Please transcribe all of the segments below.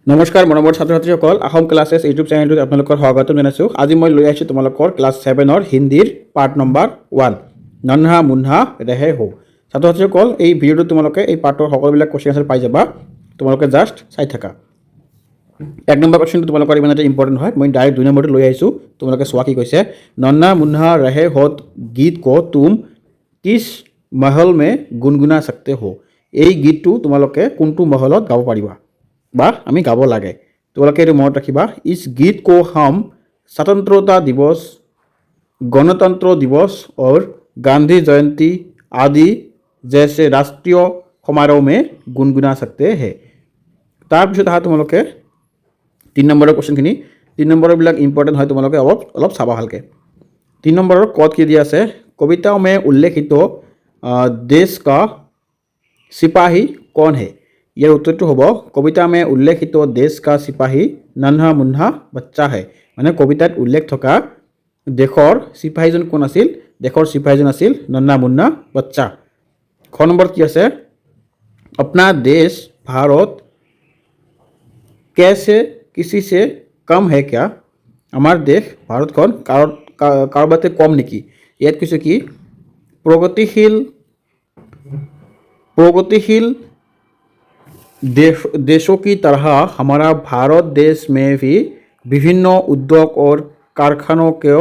নমস্কাৰ মৰমৰ ছাত্ৰ ছাত্ৰীসকল আহোম ক্লাছেছ ইউটিউব চেনেলটোত আপোনালোকৰ স্বাগতম জনাইছোঁ। আজি মই লৈ আহিছোঁ তোমালোকৰ ক্লাছ 7ৰ হিন্দীৰ পাৰ্ট নম্বৰ 1 নন্হা মুন্হা ৰেহে হো। ছাত্ৰ ছাত্ৰীসকল এই ভিডিঅ'টোত তোমালোকে এই পাৰ্টৰ সকলোবিলাক কুৱেশ্যন আনচাৰ পাই যাবা, তোমালোকে জাষ্ট চাই থাকা। 1 নম্বৰ কুৱেশ্যনটো তোমালোকৰ ইমান এটা ইম্পৰ্টেণ্ট হয়, মই ডাইৰেক্ট 2 নম্বৰটো লৈ আহিছোঁ। তোমালোকে চোৱা কি কৈছে, নন্হা মুন্হা ৰেহে হোত গীত কো তুম কিছ মহল মে গুণগুণা सकते हो। এই গীতটো তোমালোকে কোনটো মহলত গাব পাৰিবা বা আমি গাব লাগে। তোমালোকে এইটো মনত ৰাখিবা। ইস গীত কো হাম स्वतंत्रता दिवस, गणतंत्र दिवस और गांधी जयंती आदि जैसे राष्ट्रीय समारोह में गुनगुना सकते हैं। তাৰপিছত আহা তোমালোকে 3 নম্বৰৰ কুৱেশ্যনখিনি। 3 নম্বৰবিলাক ইম্পৰ্টেণ্ট হয়, তোমালোকে অলপ চাবা ভালকৈ। 3 নম্বৰৰ কত কি দিয়া আছে, কবিতাओं में उल्लेखित देश का सिपाही कौन है। ইয়াৰ উত্তৰটো হ'ব কবিতা মে উল্লেখিত দেশ কা সিপাহী নন্হা মুন্হা বাচ্চা হে। মানে কবিতাত উল্লেখ থকা দেশৰ সিপাহীজন কোন আছিল, দেশৰ সিপাহীজন আছিল নন্হা মুন্হা বাচ্চা। খ নম্বৰ কি আছে, अपना देश भारत कैसे किसी से कम है क्या। আমাৰ দেশ ভাৰতখন কাৰোবাতে কম নেকি। ইয়াত কৈছে কি प्रगतिशील देशों की तरह हमारा भारत देश में भी विभिन्न उद्योग और कारखानों के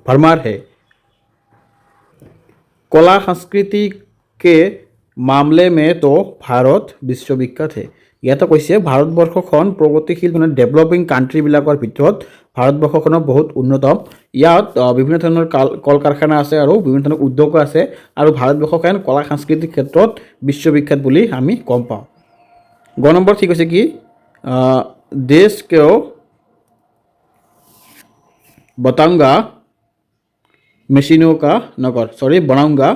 भरमार है। कला संस्कृति के मामले में तो भारत विश्वविख्यात है। ইয়াতে কৈছে ভাৰতবৰ্ষখন প্ৰগতিশীল মানে ডেভেলপিং কাণ্ট্ৰিবিলাকৰ ভিতৰত ভাৰতবৰ্ষখনৰ বহুত উন্নতম। ইয়াত বিভিন্ন ধৰণৰ কল কাৰখানা আছে আৰু বিভিন্ন ধৰণৰ উদ্যোগো আছে আৰু ভাৰতবৰ্ষখন কলা সাংস্কৃতিক ক্ষেত্ৰত বিশ্ববিখ্যাত বুলি আমি গম পাওঁ। গ নম্বৰ ঠিক হৈছে কি, দেশ কেও बताऊंगा मशीनों का नगर, बनाऊंगा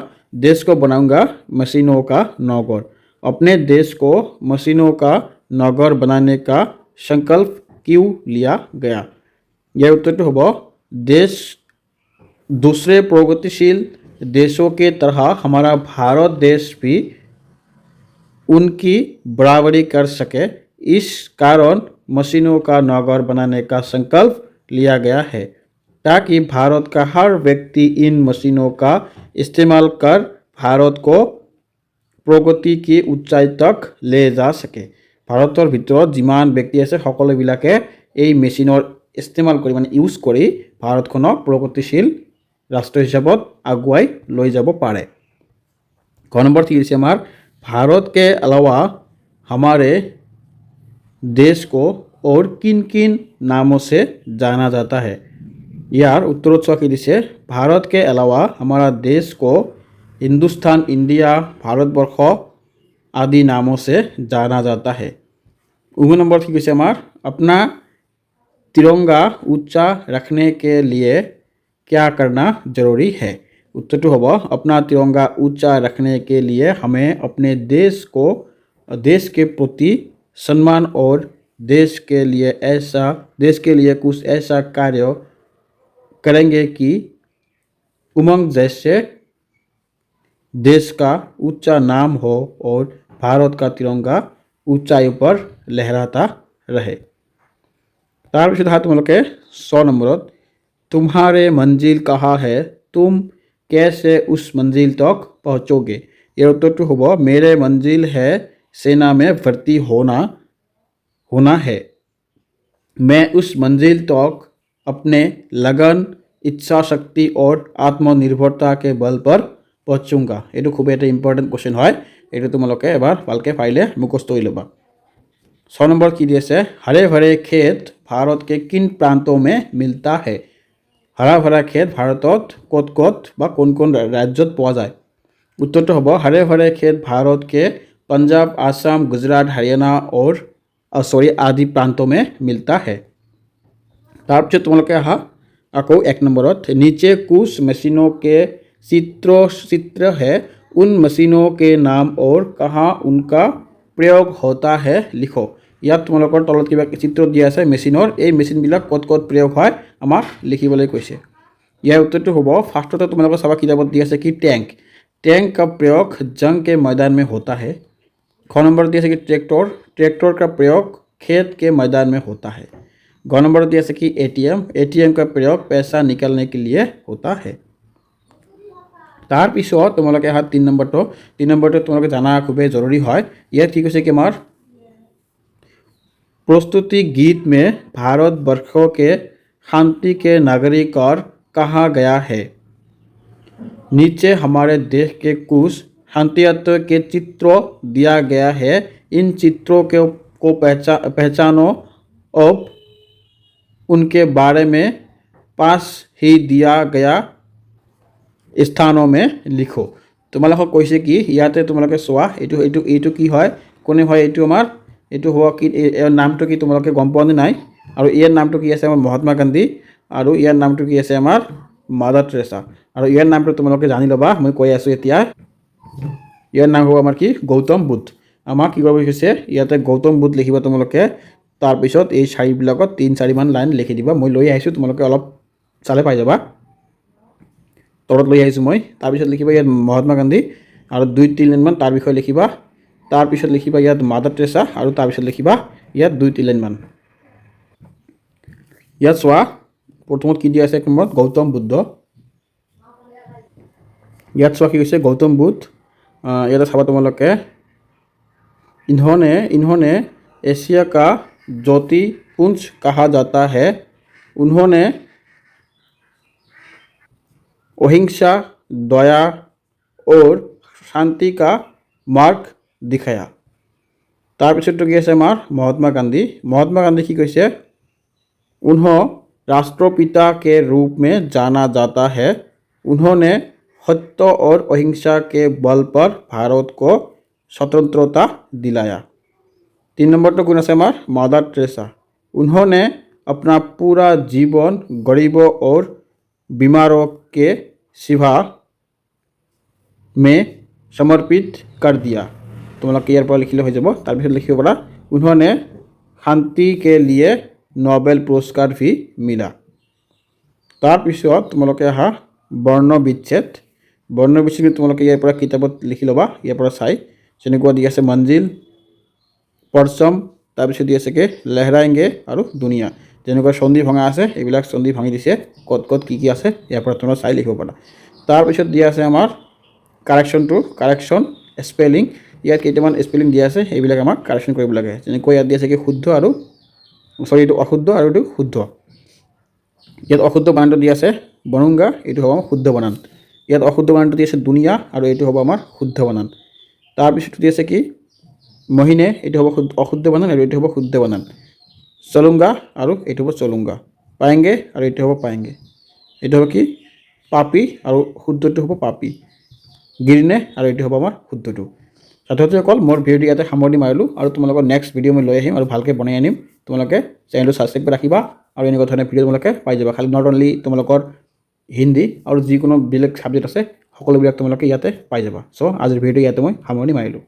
देश को बनाऊंगा मशीनों का नगर। अपने देश को मशीनों का नगर बनाने का संकल्प क्यों लिया गया। यह उत्तर तो होगा देश दूसरे प्रगतिशील देशों के तरह हमारा भारत देश भी उनकी बराबरी कर सके, इस कारण मशीनों का नगर बनाने का संकल्प लिया गया है, ताकि भारत का हर व्यक्ति इन मशीनों का इस्तेमाल कर भारत को प्रगति की ऊंचाई तक ले जा सके। ভাৰতৰ ভিতৰত যিমান ব্যক্তি আছে সকলোবিলাকে এই মেচিনৰ ইস্তেমাল কৰি মানে ইউজ কৰি ভাৰতখনক প্ৰগতিশীল ৰাষ্ট্ৰ হিচাপত আগুৱাই লৈ যাব পাৰে। গ নম্বৰ ঠিক আছে আমাৰ, भारत के अलावा हमारे देश को और किन किन नामों से जाना जाता है। यार उत्तरोत्तर की दिशे, भारत के अलावा हमारा देश को हिंदुस्तान, इंडिया, भारतवर्ष आदि नामों से जाना जाता है। 19 नंबर की कैसे हमार, अपना तिरंगा ऊंचा रखने के लिए क्या करना जरूरी है। उत्तर तो होगा अपना तिरंगा ऊंचा रखने के लिए हमें अपने देश के प्रति सम्मान और देश के लिए कुछ ऐसा कार्य करेंगे कि उमंग जैसे देश का ऊंचा नाम हो और भारत का तिरंगा ऊंचाई पर लहराता रहे। তাৰপিছত হা তোমালোকে 6 নম্বৰত, तुम्हारे मंजिल कहाँ है, तुम कैसे उस मंजिल तक पहुँचोगे। यह उत्तर तो होगा मेरे मंजिल है सेना में भर्ती होना है, मैं उस मंजिल तक अपने लगन, इच्छा शक्ति और आत्मनिर्भरता के बल पर पहुँचूंगा। ये खूब एक इम्पर्टेन्ट क्वेश्चन है, ये तुम्हारे एबार भालके पाइले मुखस्त कर लबा। 6 नम्बर की दिए, हरे भरे खेत भारत के किन प्रांतों में मिलता है। हरा भरा खेत भारतत कत बा कोन कोन राज्यत पोৱা যায়। उत्तर तो होगा हरे भरे खेत भारत के पंजाब, आसाम, गुजरात, हरियाणा और आदि प्रांतों में मिलता है। তাৰপিছত তোমালোকে আহা আকৌ 1 নম্বৰত, नीचे कुछ मशीनों के चित्र है, उन मशीनों के नाम और कहाँ उनका प्रयोग होता है लिखो। ইয়াত তোমালোকৰ তলত কিবা চিত্ৰ দিয়া আছে মেচিনৰ, এই মেচিনবিলাক কত প্ৰয়োগ হয় আমাক লিখিবলৈ কৈছে। ইয়াৰ উত্তৰটো হ'ব ফাৰ্ষ্টতে তোমালোকৰ চাবা কিতাপত দিয়া আছে কি टैंक का प्रयोग जंग के मैदान में होता है। ख नंबर दिया कि ट्रैक्टर, ट्रैक्टर का प्रयोग खेत के मैदान में होता है। ग नंबर दिया कि एटीएम, एटीएम का प्रयोग पैसा निकालने के लिए होता है। तार पिছত तुम्हारे हाथ 3 नम्बर तुम्हारे जाना खूबे जरूरी है। इतना ठीक है कि हमार प्रस्तुति गीत में भारतवर्ष के शांति के नागरिक और कहा गया है। नीचे हमारे देश के कुछ शांतियात्रा के चित्र दिया गया है। इन चित्रों को पहचानो और उनके बारे में पास ही दिया गया स्थानों में लिखो। तुम्हारे कैसे कि इते तुम्हारे चुआ ये कि है कोने है ये आमार ये हुआ कि नाम तो कि तुम्हारे गम पा ना और यार नाम तो कि आछे महात्मा गांधी और यार नाम तो कि आछे आमार मादार टेरेसा और यार नाम तो तुम्हारे जानी लबा मैं কৈ आছো এতিয়া यार नाम হ'ব आमार कि गौतम बुद्ध। आमार कि इते गौतम बुद्ध लिखिबा तुम्हारे तार पिছত এই শাৰীবিলাকত 3-4 মান লাইন লিখি দিবা। মই লৈ আহিছোঁ তোমালোকে অলপ চালে পাই যাবা। তলত লৈ আহিছোঁ মই। তাৰ পিছত লিখিবা ইয়াত মহাত্মা গান্ধী আৰু 2-3 লাইন মান তাৰ বিষয়ে লিখিবা। তাৰ পিছত লিখিবা ইয়াত মাদাৰ টেৰেছা আৰু তাৰ পিছত লিখিবা ইয়াত 2-3 লাইন মান। ইয়াত চোৱা প্ৰথমত কি দিয়া আছে নম্বৰত গৌতম বুদ্ধ। ইয়াত চোৱা কি কৈছে गौतम बुद्ध। ইয়াতে চাবা তোমালোকে इन्होंने एशिया का ज्योतिपुंज कहा जाता है। उन्होंने अहिंसा, दया और शांति का मार्ग दिखाया। तार पिछतो कि आछे आमार महात्मा गांधी। महात्मा गांधी की कैसे उन्हों राष्ट्रपिता के रूप में जाना जाता है। उन्होंने सत्य और अहिंसा के बल पर भारत को स्वतंत्रता दिलाया। 3 नंबर तो कौन है हमार मादार टेरेसा। उन्होंने अपना पूरा जीवन गरीबों और बीमारों के सेवा में समर्पित कर दिया। तुम्हारे यार पर लिखिले हो जाब। तार पिছত लिखिब पारा उन्होंने शांति के लिए नोबेल पुरस्कार भी मिला। तार पिছত तुम्हारे आहा वर्ण विच्छेद। वर्ण विच्छेद तुम्हारे यार पर किताबत लिखि लबा। यार पर चाई जेनेकुवा दी आछे मंजिल, परचम, तार पिছত दी आछे के लहराएंगे और दुनिया। जेनेकुवा सন্ধি भंगा आछे एबिलाक सন্ধি भांगी दिছে कत कत की आछे यार पर तुम्हारा चाई लिखिब पारा। तार पिছত दी आछे आमार कारेक्शन स्पेलिंग। ইয়াত কেইটামান স্পেলিং দিয়া আছে এইবিলাক আমাক কাৰেকশ্যন কৰিব লাগে। যেনেকৈ ইয়াত দিয়া আছে কি শুদ্ধ আৰু সৰি এইটো অশুদ্ধ আৰু এইটো শুদ্ধ। ইয়াত অশুদ্ধ বানানটো দিয়া আছে বনুংগা, এইটো হ'ব শুদ্ধ বানান। ইয়াত অশুদ্ধ বানানটো দিয়া আছে দুনিয়া আৰু এইটো হ'ব আমাৰ শুদ্ধ বানান। তাৰপিছত দিয়া আছে কি মহিনে, এইটো হ'ব অশুদ্ধ বানান আৰু এইটো হ'ব শুদ্ধ বানান। চলুংগা আৰু এইটো হ'ব চলুংগা। পায়েংগে আৰু এইটো হ'ব পায়েংগে। এইটো হ'ব কি পাপি আৰু শুদ্ধটো হ'ব পাপি। গিৰিনে আৰু এইটো হ'ব আমাৰ শুদ্ধটো। ছাত্ৰ-ছাত্ৰীসকল মোৰ ভিডিঅ'টো ইয়াতে সামৰণি মাৰিলোঁ আৰু তোমালোকৰ নেক্সট ভিডিঅ' মই লৈ আহিম আৰু ভালকৈ বনাই আনিম। তোমালোকে চেনেলটো ছাবস্ক্ৰাইব কৰি ৰাখিবা আৰু এনেকুৱা ধৰণৰ ভিডিঅ' তোমালোকে পাই যাবা। খালি নট অনলি তোমালোকৰ হিন্দী আৰু যিকোনো বেলেগ ছাবজেক্ট আছে সকলোবিলাক তোমালোকে ইয়াতে পাই যাবা। চ' আজিৰ ভিডিঅ'টো ইয়াতে মই সামৰণি মাৰিলোঁ।